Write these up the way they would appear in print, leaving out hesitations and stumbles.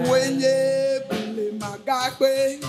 Wenye bule magakwe.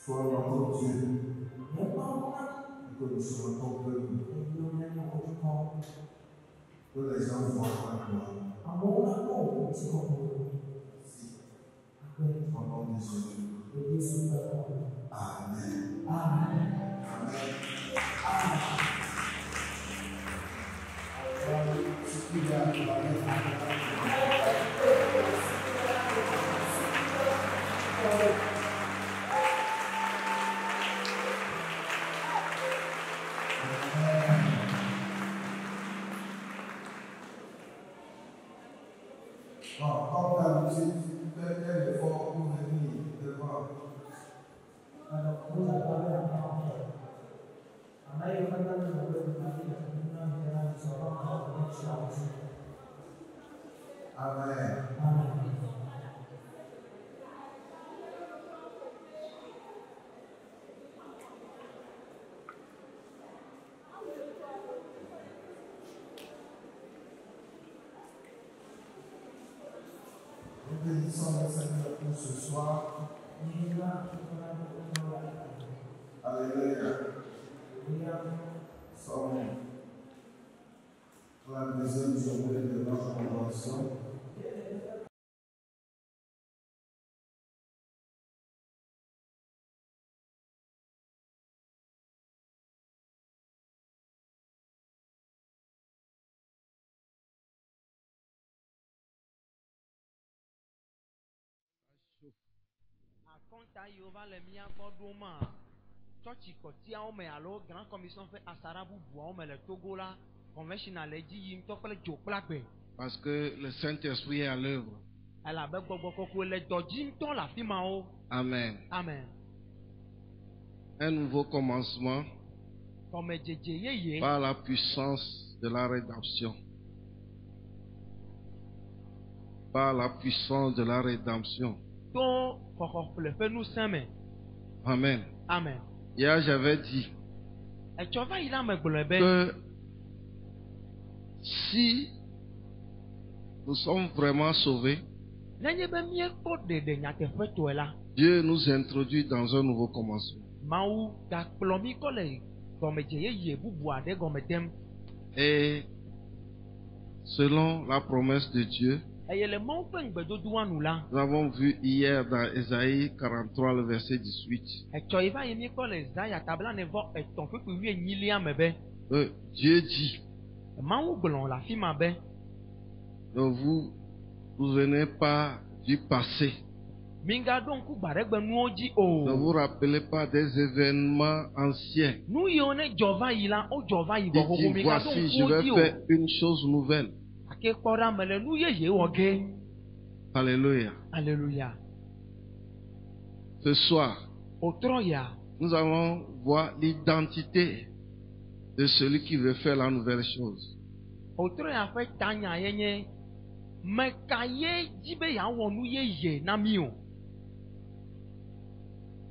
Sois notre Dieu, que nous soyons ton peuple, que les gens voient ta gloire. Au nom de Jésus. Amen. Amen. Comme d'habitude, faites un effort pour venir devant. Amen. Nous bénissons le Seigneur pour ce soir. Alléluia. Nous sommes dans la deuxième journée de notre convention. Akonta Yehova le mia gbɔdo ma tsɔtsi kɔtiawo me alo grand commission ƒe asara bubuawo me le Togo la conventional le dzi yim tɔ kple dzo kple agbe. Parce que le Saint-Esprit est à l'œuvre. Elabe gbɔgbɔ kɔkɔe le dɔ dzim tɔ le afi mawo. Amen. Amen. Un nouveau commencement Kɔmedzedze yeye par la puissance de la rédemption. Par la puissance de la rédemption. to xɔxɔ le ƒe ŋusẽ me. Amen. Amen. Hier, j'avais dit Etsɔ va yi la me gblɔe be que si nous sommes vraiment sauvés, nenye be míekpɔ ɖeɖe nyateƒetɔe la, Dieu nous introduit dans un nouveau commencement. Mawu gakplɔ mí kɔ le gɔmedze yeye bubu aɖe gɔme dem. Et selon la promesse de Dieu, Eye le Mawu ƒe ŋugbedodoa nu la, nous avons vu hier dans Ésaïe 43, le verset 18, etsɔ yi va yi míekpɔ le Zaya tablanevɔ-etɔ̃ kpekpe 18 me be, que Dieu dit, Mawu gblɔ le afi ma be, ne vous souvenez pas du passé, migaɖo ŋku gbaɖegbenuwo dzi ne vous o. rappelez pas des événements anciens. Nu yiwo ne dzɔ va yi la, wodzɔ va yi Il vɔ xoxo, dit, migaɖo voici, je ŋkuwo vais dzi o. faire une chose nouvelle. Ake kpɔ ɖa me le nu yeye wɔ ge. Alléluia. Alléluia. Ce soir, Otrɔ ya. nous allons voir l'identité de celui qui veut faire la nouvelle chose. Otrɔ ya ƒe tanya ye nye meka ye dzi be yeawɔ nu yeye na mí o.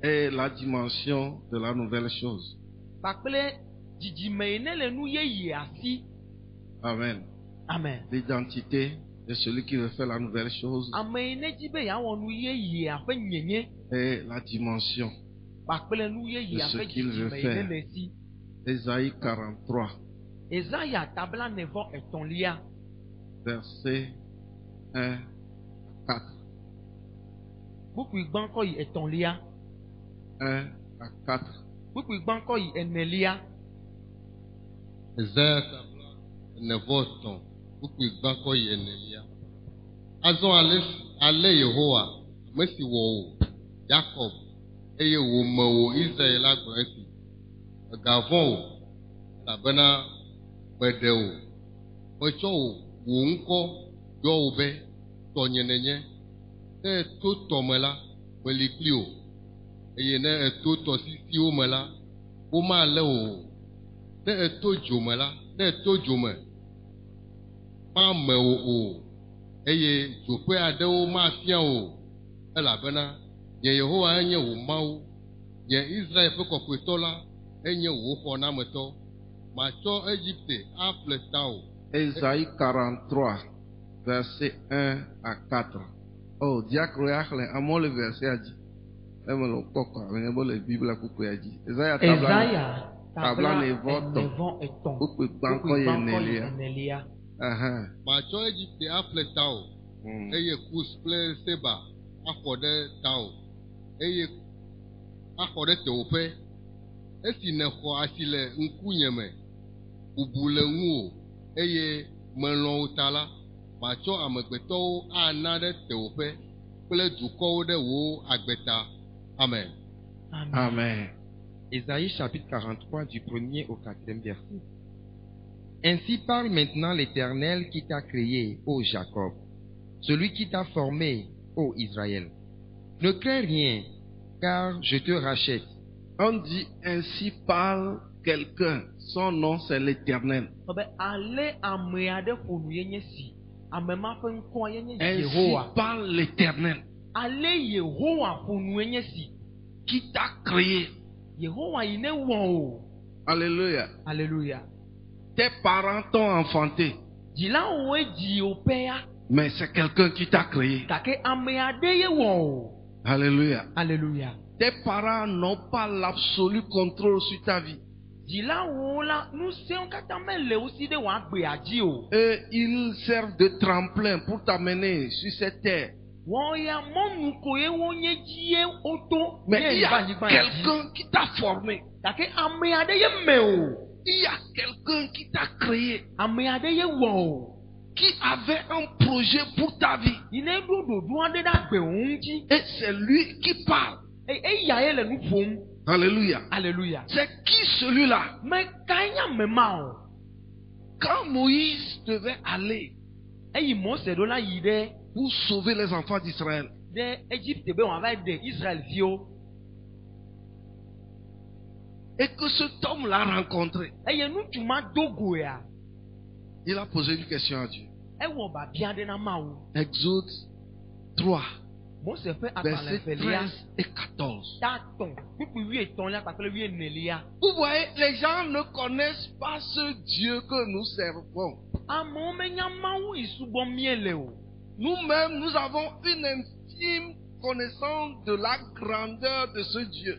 Et la dimension de la nouvelle chose. Kpakple dzidzime yi ne le nu yeye asi. Amen. Amen. L'identité de celui qui veut faire la nouvelle chose Ame yi ne dzi be yeawɔ nu yeye ƒe nyenye. et la dimension. Kpakple nu yeye De ce ƒe qu'il veut dzidzime yi faire. ne le si. Ésaïe 43, Ezaya tablanevɔ-etɔ̃lia. verset 1 à 4. Kpukpui gbãkɔ yi etɔ̃lia. 1 à 4. Kpukpui gbãkɔ yi enelia. Ezaya tabla enevɔ-etɔ̃, kpukpui gbãkɔ yi enelia. Azɔ ale Yehowa, ame si wɔ wò, Yakob, eye wòme wò Israel la gblɔ esi. Mègavɔ̃ o, elabena meɖe wò. Metsɔ wò ŋkɔ yɔ wò be tɔnye nenye. Ne èto tɔ me la, meli kpli wò. Eye ne èto tɔsisiwo me la, womalé wò o. Ne èto dzo me la, ne èto dzo me, mame wò o. Eye dzoƒe aɖewo mafia wò o. Elabena nye Yehowa enye wò Mawu. Nye Israel ƒe kɔkɔetɔ la enye wò xɔnametɔ. Matsɔ Égypte aƒle tawò. Ésaïe 43, verset 1 à 4. Oh, diacre yaxle, amewo le verset a dzi. Eme le kpɔkɔ, ame bo le Biblia kukui a dzi. Ezaya Ezaya tablanevɔ-etɔ̃, tablanevɔ-etɔ̃. kpukpui gbãkɔ yi enelia. enelia. Matsɔ Égypte aƒle tawò. Eye Kus kple Seba axɔ ɖe tawò. Eye axɔ ɖe tewoƒe. Esi nèxɔ asi le ŋkunye me, bubu le ŋuwò, eye melɔ̃ wò ta la, matsɔ amegbetɔwo ana ɖe tewoƒe kple dukɔwo ɖe wò agbeta. Amen. Amen. Ésaïe chapitre 43 du 1er au 4e verset. Ainsi parle maintenant l'Éternel qui t'a créé, ô Jacob, celui qui t'a formé, ô Israël. Ne crains rien, car je te rachète. On dit ainsi parle quelqu'un. Son nom c'est l'Éternel. Ɔbɛ ale ame aɖe ƒo nu ye nye si. Ame ma ƒe ŋkɔa ye nye Ainsi Yehowa. parle l'Éternel Ale Yehowa ƒo nu ye nye si. qui t'a créé. Yehowa yi ne wɔ o. Alléluia. Alléluia. Tes parents t'ont enfanté, Dzilawoe dzi wo pɛa. mais c'est quelqu'un qui t'a créé. Gake ame aɖe ye wɔ o. Alléluia. Alléluia. Tes parents n'ont pas l'absolu contrôle sur ta vie. Dzilawo la nu sewo katã mele wo si ɖe wò agbea dzi o. Et ils servent de tremplin pour t'amener sur cette terre. Wɔn ya mɔnu ko ye wonye dzi ye woto. Mais il y a anyigba ya dzi. quelqu'un qui t'a formé. Gake ame aɖe ye me o. Il y a quelqu'un qui t'a créé, Ame aɖe ye wɔ o. qui avait un projet pour ta vie. Yi ne ɖo ɖoɖo aɖe ɖe agbe wo ŋuti. Et c'est lui qui parle. Eya ye le nu ƒom. Alléluia. Alléluia. C'est qui celui-là? Me kae nye ame ma o. Quand Moïse devait aller Eyi Mose ɖo la yi ɖe pour sauver les enfants d'Israël, Egypte be wòava ɖe Israel viwo. et que cet homme l'a rencontré, Eye ŋutsu ma do go ya. il a posé une question à Dieu. Ewɔ babia ɖe na Mawu. Exode 3, Mose ƒe versets agbalẽvelia 13 et 14. tatɔ̃ kpukpui 14 kpakple 14. Vous voyez, les gens ne connaissent pas ce Dieu que nous servons. Amewo menya Mawu yi subɔm míele o. Nous-mêmes, nous avons une infime connaissance de la grandeur de ce Dieu.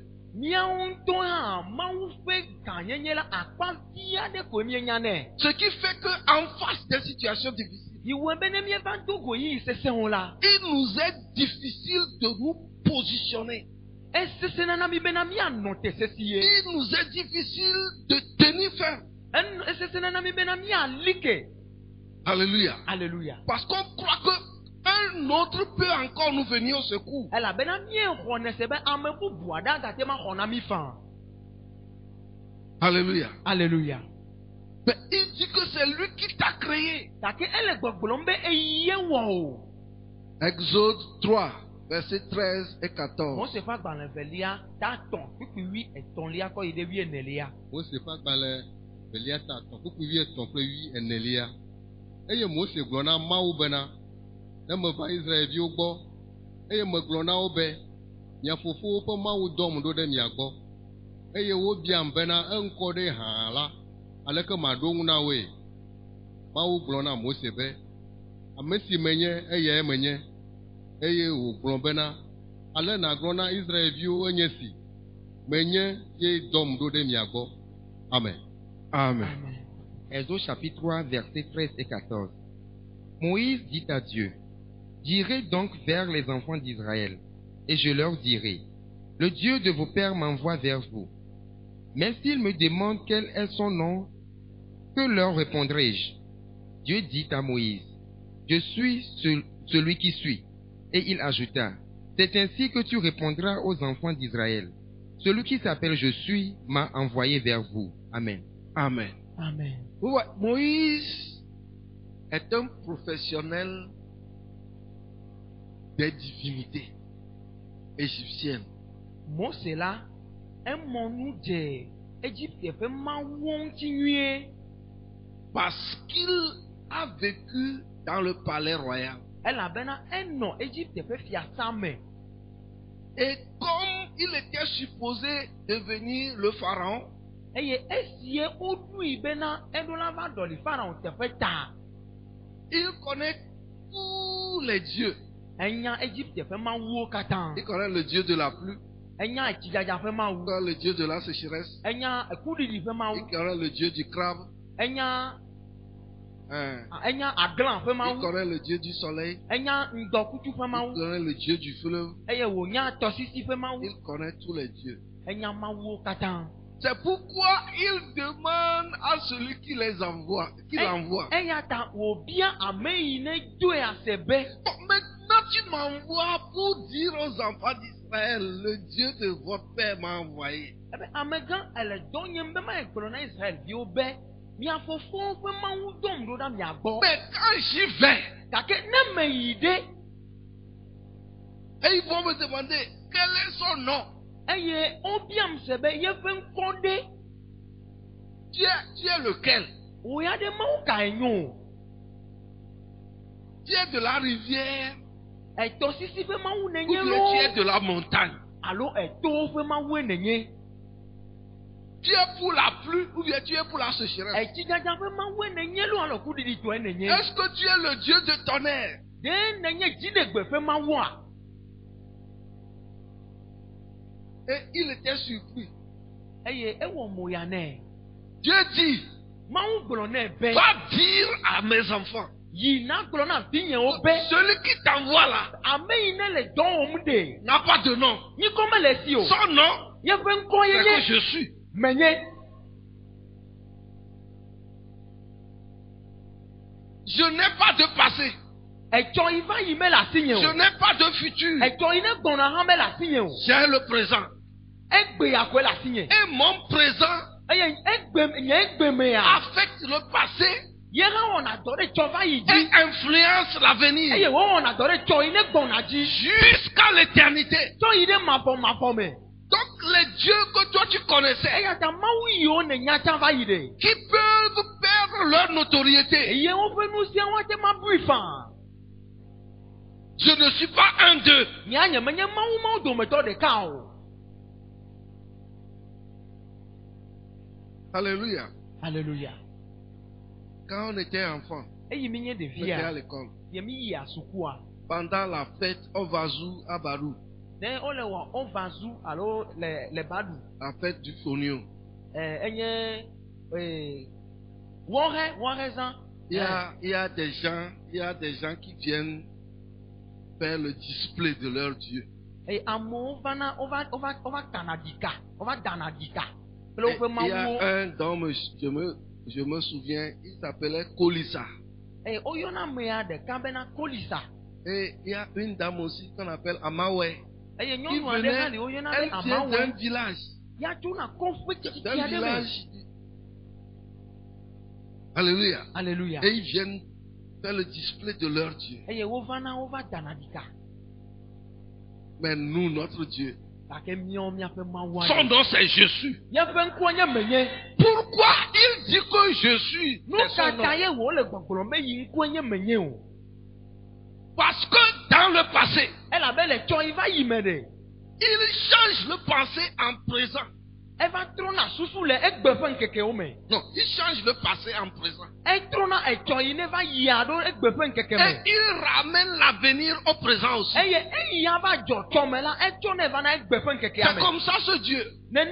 Ce qui fait qu'en face des situations difficiles, il nous est difficile de nous positionner. Il nous est difficile de tenir ferme. Alléluia. Alléluia. Parce qu'on croit que un autre peut encore nous venir au secours. Alléluia. Alléluia. Mais il dit que c'est lui qui t'a créé. Exode 3, versets 13 et 14. Mose fa gbalẽ velia ta atɔ̃ kpukpui 14:8. Eye Mose gblɔ na Mawu bena, ne meva Israelviwo gbɔ, eye megblɔ na wo be, mia fofowo ƒe Mawu dɔm ɖo ɖe mia gbɔ, eye wobiam bena eŋkɔ ɖe hã la, aleke maɖo ŋu na woe? Mawu gblɔ na Mose be, ame si menye eyae menye, eye wògblɔ bena, ale nàgblɔ na Israelviwo enye si, menye ye dɔm ɖo ɖe mia gbɔ. Amen. Amen. Exode chapitre 3, versets 13 et 14. Moïse dit à Dieu, j'irai donc vers les enfants d'Israël, et je leur dirai, le Dieu de vos pères m'envoie vers vous. Mais s'ils me demandent quel est son nom, que leur répondrai-je? Dieu dit à Moïse, je suis celui qui suis. Et il ajouta, c'est ainsi que tu répondras aux enfants d'Israël. Celui qui s'appelle Je suis m'a envoyé vers vous. Amen. Amen. Amen. Moïse est un professionnel des divinités égyptiennes. Mose là, nous de Égypte fait mawon. Parce qu'il a vécu dans le palais royal. Elle a ben un nom Égypte fait fiasame. Et comme il était supposé devenir le pharaon, il connaît tous les dieux. Il connaît le dieu de la pluie. Il connaît le dieu de la sécheresse. Il connaît le dieu du crabe. Il connaît le dieu du soleil. Il connaît le dieu du fleuve. Il connaît tous les dieux. C'est pourquoi il demande à celui qui les envoie, qui l'envoie. Maintenant tu m'envoies pour dire aux enfants d'Israël, le Dieu de votre père m'a envoyé. Mais quand j'y vais, et ils vont me demander quel est son nom. Tu es lequel? Tu es de la rivière ou bien tu es de la montagne? Tu es pour la pluie ou bien tu es pour la sécheresse? Est-ce que tu es le Dieu de tonnerre? Et il était surpris. Dieu dit, va dire à mes enfants, celui qui t'envoie là n'a pas de nom. Son nom, c'est que je suis. Je n'ai pas de passé. Je n'ai pas de futur. J'ai le présent. Et mon présent affecte le passé et influence l'avenir jusqu'à l'éternité. Donc les dieux que toi tu connaissais, qui peuvent perdre leur notoriété, je ne suis pas un d'eux. Alléluia. Alléluia. Quand on était enfant, on était à l'école. Pendant la fête au Vazou à Barou, Ne ole wa on vazu alors les badou. La fête du fonio. Enye Il y a des gens qui viennent faire le display de leur Dieu. Et amo vana on va danadika. Il y a un dont je me souviens, il s'appelait Kolissa. Et oyona mea de kabena Kolissa. Et il y a une dame aussi qu'on appelle Amawe. Qui venait, elle vient d'un village. D'un village. Alléluia. Alléluia. Et ils viennent faire le display de leur Dieu. Mais nous, notre Dieu, son nom c'est Jésus. Pourquoi il dit que je suis? Parce que dans le passé, il change le passé en présent. Non, il change le passé en présent. Et il ramène l'avenir au présent aussi. C'est comme ça ce Dieu. 1000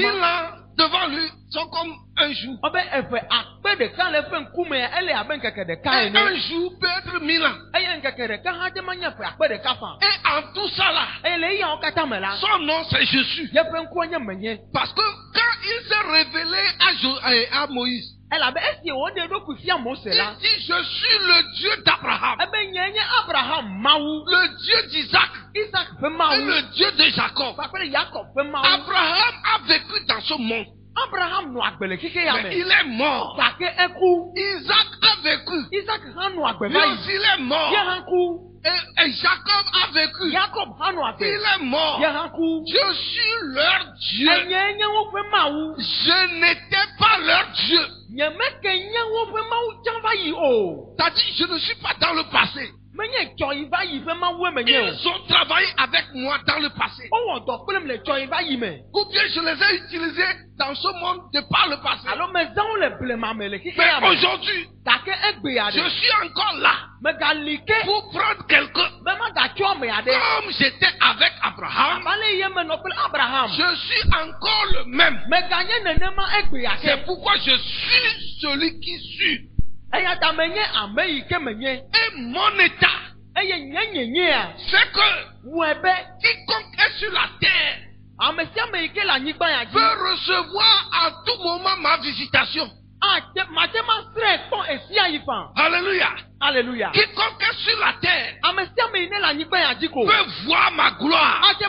ans devant lui sont comme un jour. Et un jour peut être 1000 ans. Et en tout ça là, son nom c'est Jésus. Parce que quand il s'est révélé à Moïse, il dit je suis le Dieu d'Abraham, le Dieu d'Isaac et le Dieu de Jacob. Abraham a vécu dans ce monde. Mais il est mort. Isaac a vécu. Lui aussi il est mort. Et Jacob a vécu. Il est mort. Je suis leur Dieu. Je n'étais pas leur Dieu. T'as dit je ne suis pas dans le passé. Ils ont travaillé avec moi dans le passé. Ou bien je les ai utilisés dans ce monde de par le passé. Mais aujourd'hui, je suis encore là pour prendre quelqu'un. Comme j'étais avec Abraham, je suis encore le même. C'est pourquoi je suis celui qui suis. Et mon état, c'est que quiconque est sur la terre peut recevoir à tout moment ma visitation. Alléluia. Alléluia. Quiconque est sur la terre peut voir ma gloire. Peu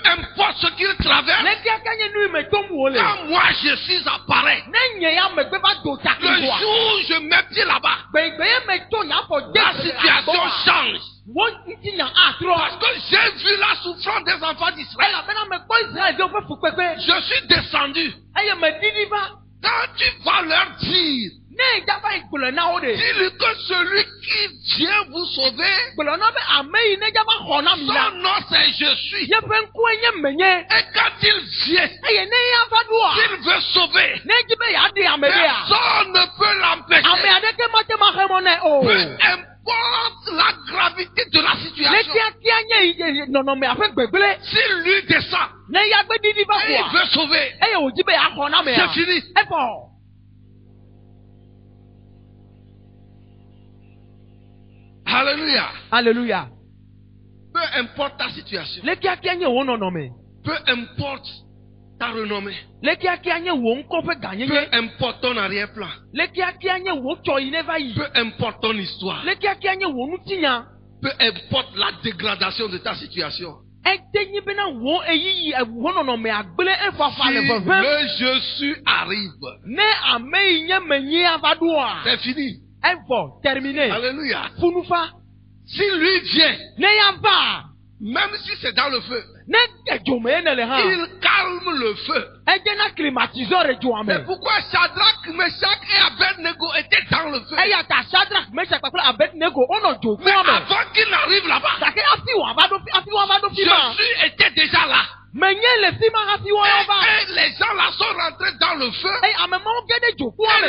importe ce qu'il traverse, quand moi je suis appareil, le jour où je mets pied là-bas, la situation change. Parce que j'ai vu la souffrance des enfants d'Israël. Je suis descendu. Quand tu vas leur dire, dis-lui que celui qui vient vous sauver, son nom c'est je suis. Et quand il vient, s'il veut sauver, personne ne peut l'empêcher. Peu importe la gravité de la situation, s'il lui descend, et il veut sauver, c'est fini. Alléluia. Alléluia. Peu importe ta situation, peu importe ta renommée, peu importe ton arrière-plan, peu importe ton histoire, peu importe la dégradation de ta situation, si le je suis arrive, c'est fini. Terminé. Alléluia. Funufa. Si lui vient, même si c'est dans le feu, il calme le feu. C'est pourquoi Shadrach, Meshach et Abednego étaient dans le feu. Mais avant qu'il n'arrive là-bas, Jésus était déjà là. Et les gens là sont rentrés dans le feu, et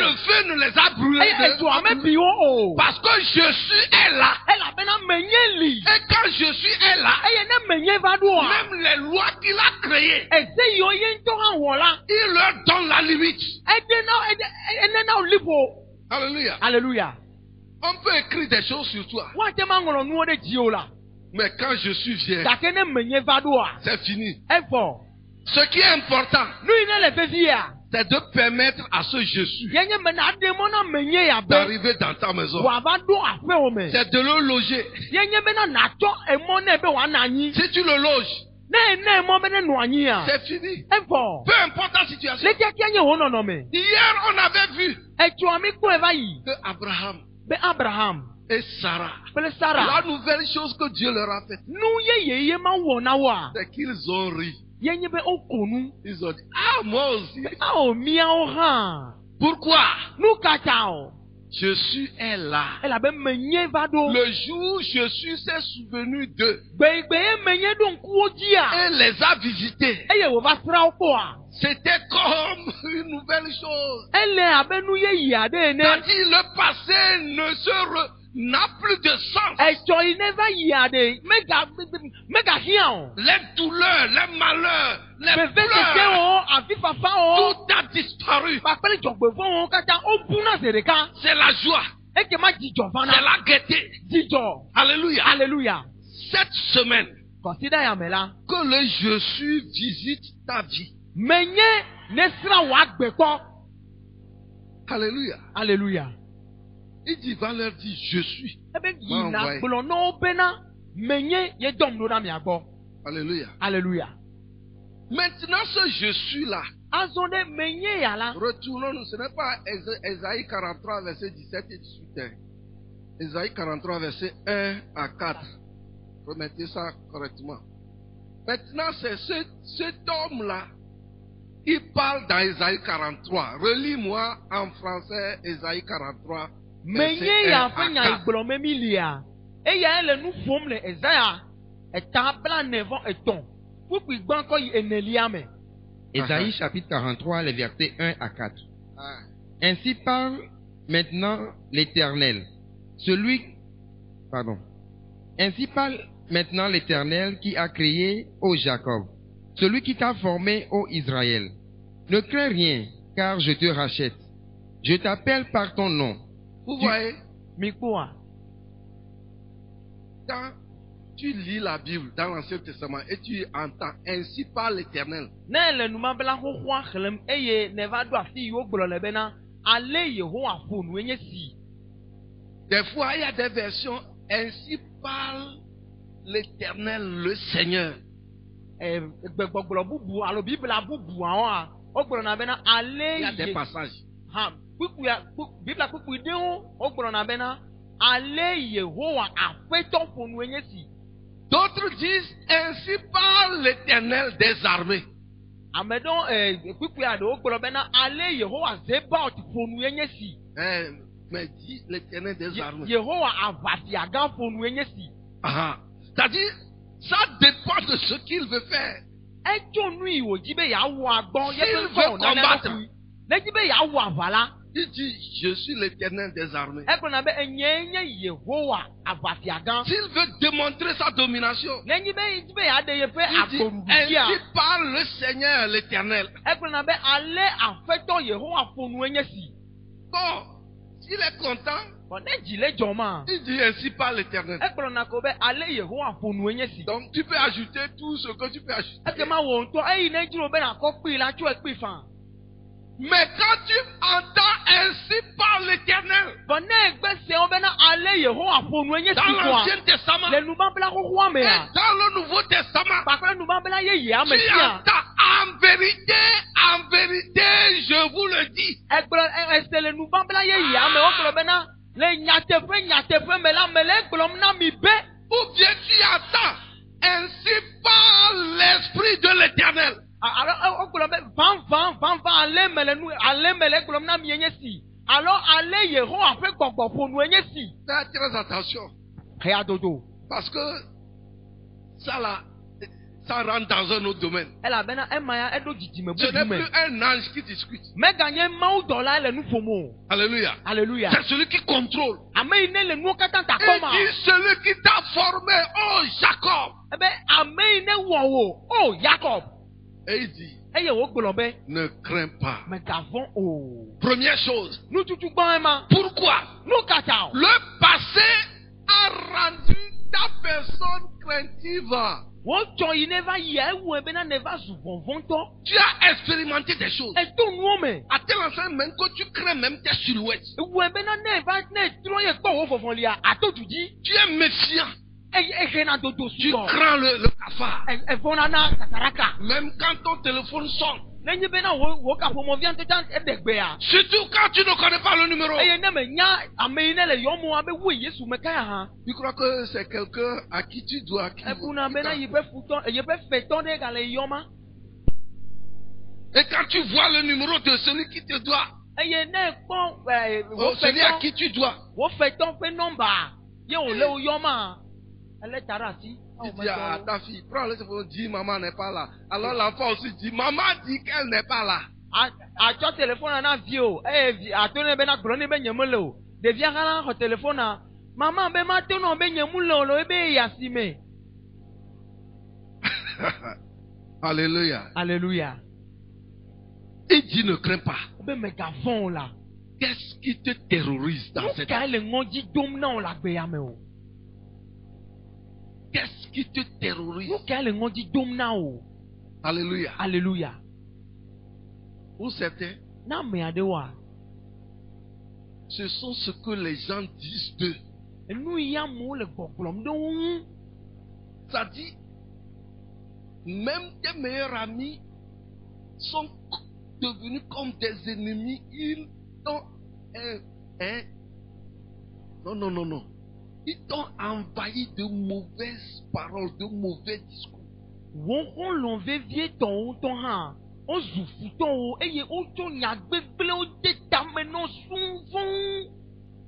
le feu ne les a brûlés d'eux. Parce que Jésus est là. Et quand Jésus est là, même les lois qu'il a créées, il leur donne la limite. Alléluia. Alléluia. On peut écrire des choses sur toi. Mais quand Jésus vient, c'est fini. Ce qui est important, c'est de permettre à ce Jésus d'arriver dans ta maison. C'est de le loger. Si tu le loges, c'est fini. Peu importe la situation. Hier, on avait vu que Abraham et Sarah, la nouvelle chose que Dieu leur a faite, c'est qu'ils ont ri. Ils ont dit, ah, moi aussi. Pourquoi? Jésus est là. Le jour où Jésus s'est souvenu d'eux et les a visités, c'était comme une nouvelle chose. C'est-à-dire le passé n'a plus de sens. Les douleurs, les malheurs, les pleurs, tout a disparu. C'est la joie. C'est la gaieté. Alléluia. Alléluia. Cette semaine, que le Jésus visite ta vie. Alléluia. Alléluia. Il dit, va leur dire, je suis. Alléluia. Alléluia. Maintenant, ce je suis là. Retournons-nous, ce n'est pas Ésaïe 43, verset 17 et 18. Ésaïe 43, verset 1 à 4. Remettez ça correctement. Maintenant, c'est cet homme-là. Il parle dans Ésaïe 43. Relis-moi en français Ésaïe 43. Ésaïe chapitre 43, les versets 1 à 4. Ainsi parle maintenant l'Éternel. Ainsi parle maintenant l'Éternel qui a créé, ô Jacob, celui qui t'a formé, ô Israël. Ne crains rien, car je te rachète. Je t'appelle par ton nom. Vous voyez, quand tu lis la Bible dans l'Ancien Testament et tu entends ainsi parle l'Éternel. Des fois, il y a des versions ainsi parle l'Éternel, le Seigneur. Il y a des passages. D'autres disent ainsi parle l'Éternel des armées. Mais dit l'Éternel des armées. C'est-à-dire, ça dépend de ce qu'il veut faire. S'il veut combattre, il dit, je suis l'Éternel des armées. S'il veut démontrer sa domination, il dit, ainsi parle le Seigneur l'Éternel. Bon, s'il est content, il dit ainsi parle l'Éternel. Donc tu peux ajouter tout ce que tu peux ajouter. Mais quand tu entends ainsi parle l'Éternel, dans l'Ancien Testament et dans le Nouveau Testament, tu entends en vérité, je vous le dis. Ou bien tu entends ainsi parle l'Esprit de l'Éternel. Fais très attention. Parce que ça là, ça rentre dans un autre domaine. Ce n'est plus un ange qui discute. Alléluia. Alléluia. C'est celui qui contrôle. Il dit celui qui t'a formé, oh Jacob. Et il dit, ne crains pas. Première chose. Pourquoi? Le passé a rendu ta personne craintive. Tu as expérimenté des choses. À tel enseigne même que tu crains même tes silhouettes. Tu es méfiant. Tu crains le cafard. Même quand ton téléphone sonne. Surtout quand tu ne connais pas le numéro. Tu crois que c'est quelqu'un à qui tu dois. Et quand tu vois le numéro de celui qui te doit, celui à qui tu dois, il dit à ta fille, prends le téléphone, dis maman n'est pas là. Alors l'enfant aussi dit, maman dit qu'elle n'est pas là. Alléluia. Alléluia. Il dit ne crains pas. Qu'est-ce qui te terrorise dans cette vie? Qu'est-ce qui te terrorise? Alléluia. Alléluia. Pour certains, ce sont ce que les gens disent d'eux. Ça dit, même tes meilleurs amis sont devenus comme des ennemis. Ils t'ont non. Ils t'ont envahi de mauvaises paroles, de mauvais discours.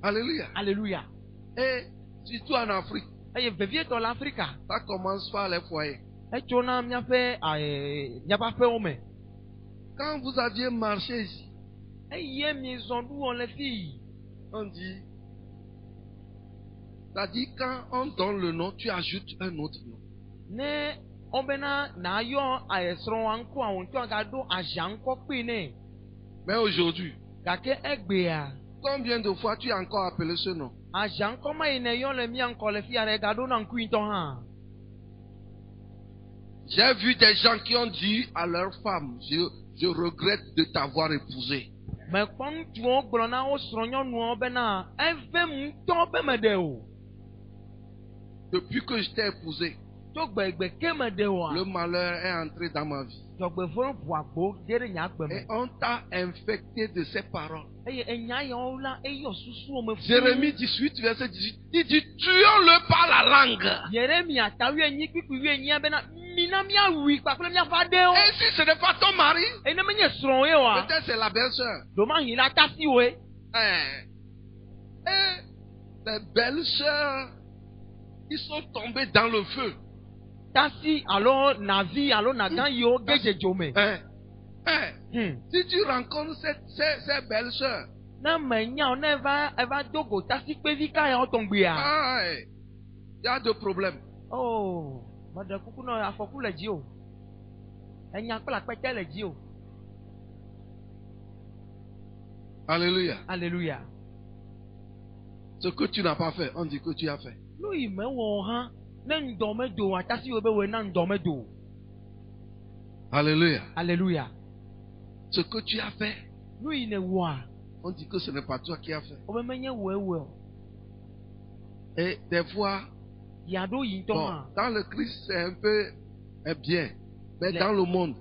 Alléluia. Alléluia. Et surtout en Afrique. Ça commence par les foyers. Quand vous aviez marché ici, on dit, c'est-à-dire quand on donne le nom, tu ajoutes un autre nom. Mais aujourd'hui, combien de fois tu as encore appelé ce nom? J'ai vu des gens qui ont dit à leur femme, je regrette de t'avoir épousé. Depuis que je t'ai épousé, le malheur est entré dans ma vie. Et on t'a infecté de ces paroles. Jérémie 18, verset 18. Il dit, tuons-le par la langue. Et si ce n'est pas ton mari, peut-être c'est la belle-sœur. Et les belles-sœurs, ils sont tombés dans le feu. Si tu rencontres ces belles-sœurs, il y a deux problèmes. Alléluia. Alléluia. Ce que tu n'as pas fait, on dit que tu as fait. Alléluia. Alléluia. Ce que tu as fait, on dit que ce n'est pas toi qui as fait. Et des fois, dans le Christ, c'est un peu bien. Mais dans le monde,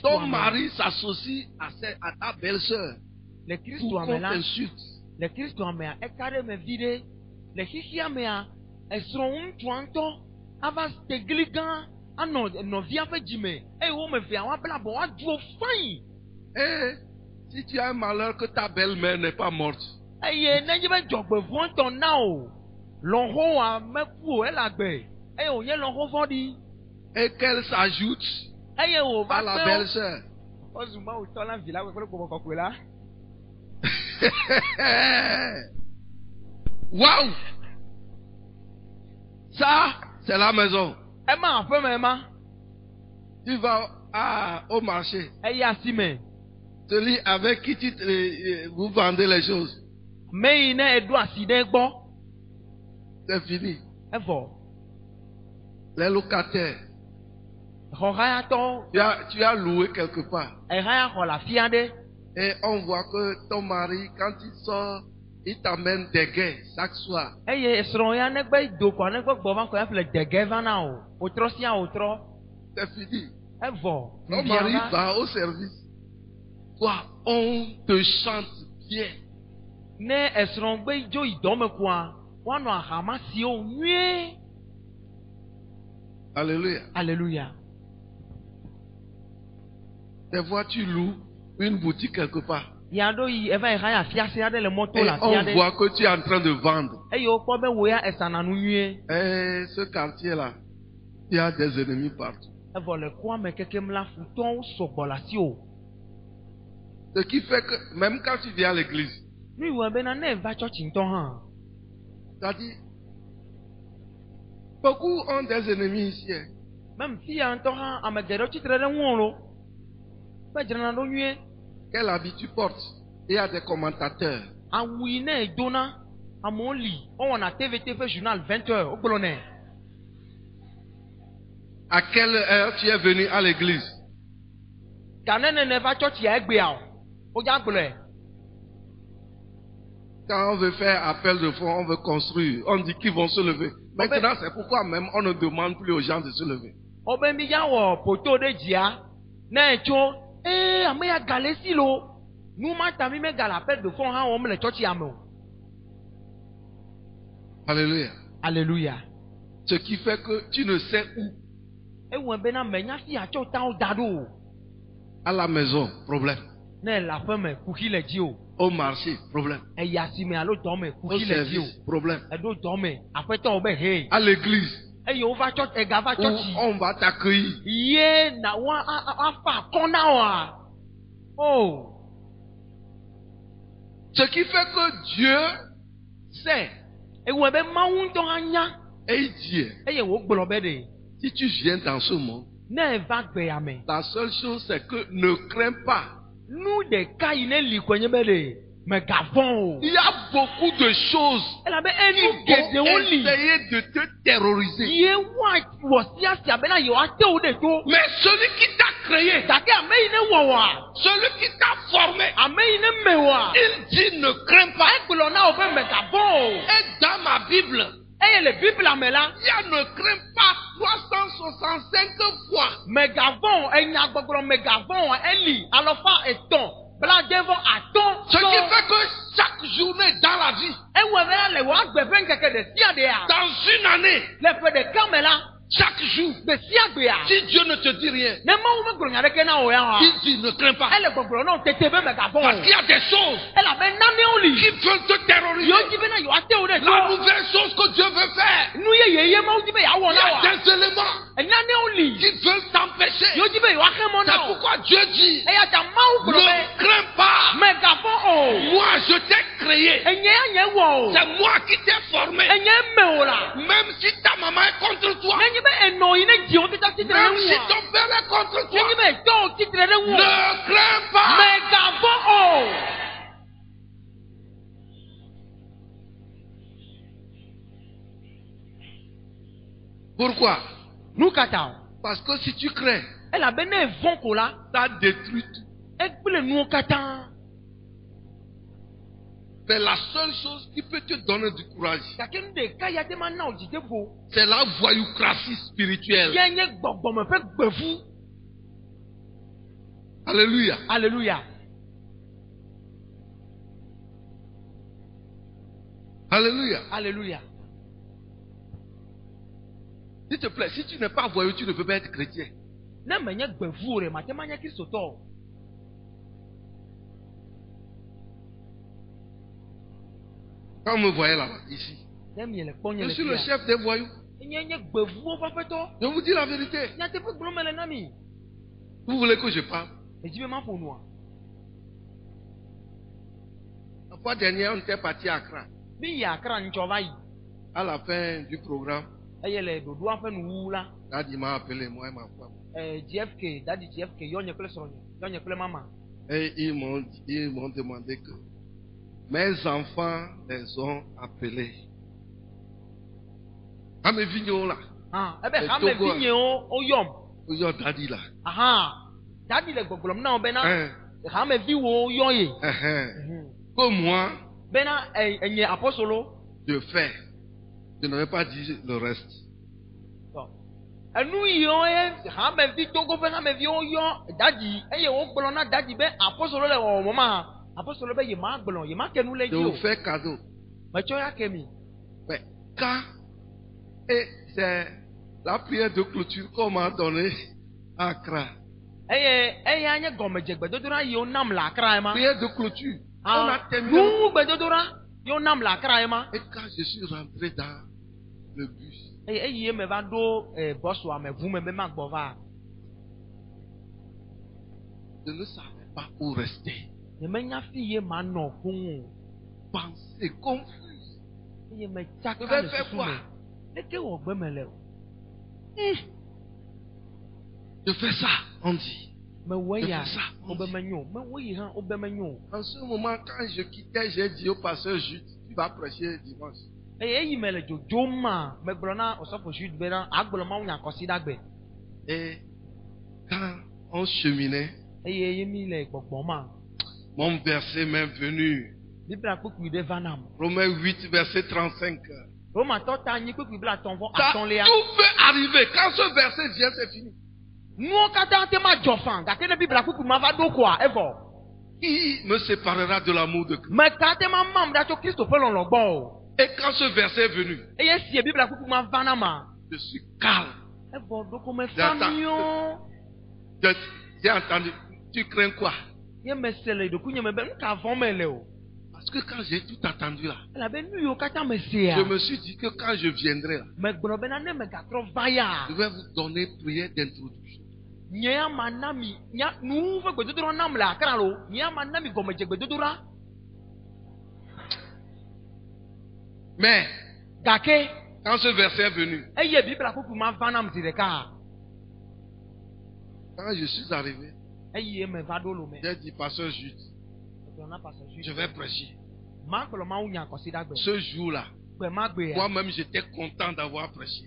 ton mari s'associe à ta belle-sœur. Pour qu'on t'insulte. Et si tu as un malheur que ta belle-mère n'est pas morte, et qu'elle s'ajoute à la belle-sœur. Waouh! Ça, c'est la maison. Tu vas au marché. Celui avec qui vous vendez les choses. C'est fini. Les locataires. Tu as loué quelque part. Et on voit que ton mari, quand il sort, il t'amène des gains chaque soir. C'est fini. Ton mari va au service. Toi, on te chante bien. Alléluia. Alléluia. Des fois, tu loues une boutique quelque part. Et on voit que tu es en train de vendre. Et ce quartier-là, il y a des ennemis partout. Ce qui fait que même quand tu viens à l'église, c'est-à-dire, beaucoup ont des ennemis ici. Quelle habitude tu portes? Il y a des commentateurs. À quelle heure tu es venu à l'église? Quand on veut faire appel de fonds, on veut construire, on dit qu'ils vont se lever. Maintenant, c'est pourquoi même on ne demande plus aux gens de se lever. Alléluia. Alléluia. Ce qui fait que tu ne sais où. À la maison, problème. Au marché, problème. Au service, problème. À l'église, où on va t'accueillir. Ce qui fait que Dieu sait. Et il dit, si tu viens dans ce monde, la seule chose c'est que ne crains pas. Il y a beaucoup de choses qui vont essayer de te terroriser. Mais celui qui t'a créé, celui qui t'a formé, il dit ne crains pas. Et dans ma Bible, il y a ne crains pas 365 fois. Ce qui fait que chaque journée dans la vie, dans une année, chaque jour, si Dieu ne te dit rien, il dit ne crains pas. Parce qu'il y a des choses qui veulent te terroriser. La nouvelle chose que Dieu veut faire, il y a des éléments qui veulent t'empêcher. C'est pourquoi Dieu dit ne crains pas. Moi je t'ai créé. C'est moi qui t'ai formé. Même si ta maman est contre toi, même si ton père est contre toi, ne crains pas. Pourquoi? Parce que si tu crains, ça détruit tout. C'est la seule chose qui peut te donner du courage. C'est la voyoucratie spirituelle. Alléluia. Alléluia. Alléluia. Alléluia. S'il te plaît, si tu n'es pas voyou, tu ne peux pas être chrétien. Quand vous me voyez là-bas, ici, je suis le chef des voyous. Je vous dis la vérité. Vous voulez que je parle? La fois dernière, on était parti à Accra. À la fin du programme, Daddy m'a appelé, moi et ma femme. Et ils m'ont demandé que mes enfants les ont appelés. À mes vignes là. Yo Daddy là. Comme moi, je fais. Je ne vais pas dire le reste. Je vous fais cadeau. Mais quand et c'est la prière de clôture qu'on m'a donnée à Accra. Prière de clôture. On a terminé. Et quand je suis rentré dans le bus, je ne savais pas où rester. Pensée confuse. Je vais faire quoi? Je fais ça, on dit. Je fais ça, on dit. En ce moment, quand je quittais, j'ai dit au pasteur Jude, tu vas prêcher dimanche. Et quand on cheminait, mon verset m'est venu. Romains 8, verset 35. Ça, tout peut arriver. Quand ce verset vient, c'est fini. Qui me séparera de l'amour de Christ? Et quand ce verset est venu, je suis calme. J'ai entendu. Tu crains quoi? Parce que quand j'ai tout attendu là, je me suis dit que quand je viendrai là, je vais vous donner prière d'introduction. Mais quand ce verset est venu, quand je suis arrivé, j'ai dit pasteur Jude, je vais prêcher. Ce jour-là, moi-même j'étais content d'avoir prêché.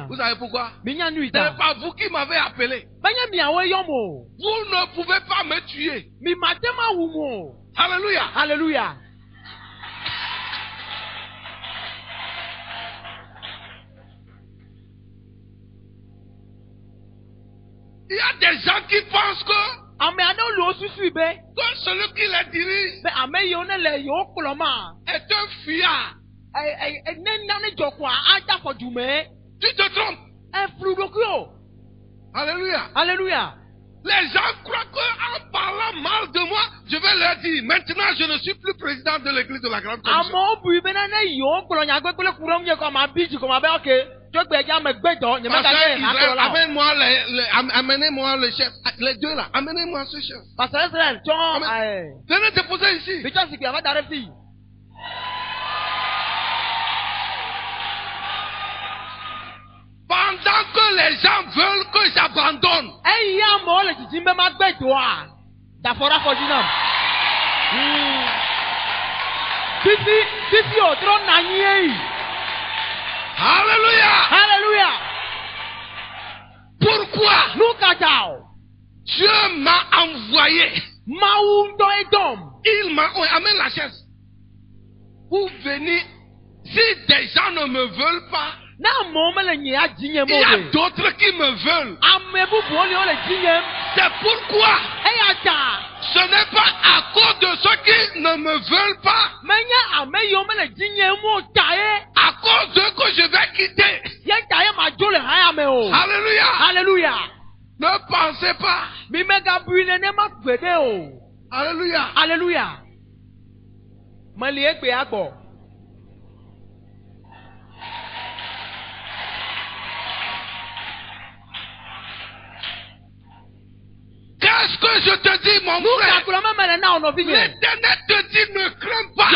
Vous savez pourquoi? Ce n'est pas vous qui m'avez appelé. Vous ne pouvez pas me tuer. Alléluia. Alléluia. Il y a des gens qui pensent que celui qui les dirige est un fuyard. Tu te trompes. Alléluia. Alléluia. Les gens croient qu'en parlant mal de moi, je vais leur dire, maintenant je ne suis plus président de l'église de la Grande Commission. Amenez-moi le chef. Les deux là, amenez-moi ce chef. Venez déposer ici. Pendant que les gens veulent que j'abandonne, Alléluia. Alléluia. Pourquoi? Dieu m'a envoyé. Il m'a amène la chaise. Vous venez. Si des gens ne me veulent pas, il y a d'autres qui me veulent. C'est pourquoi ce n'est pas à cause de ceux qui ne me veulent pas, à cause d'eux que je vais quitter. Alléluia. Alléluia. Ne pensez pas. Alléluia. Alléluia. ce que je te dis, mon frère. L'Éternel te dit ne crains pas.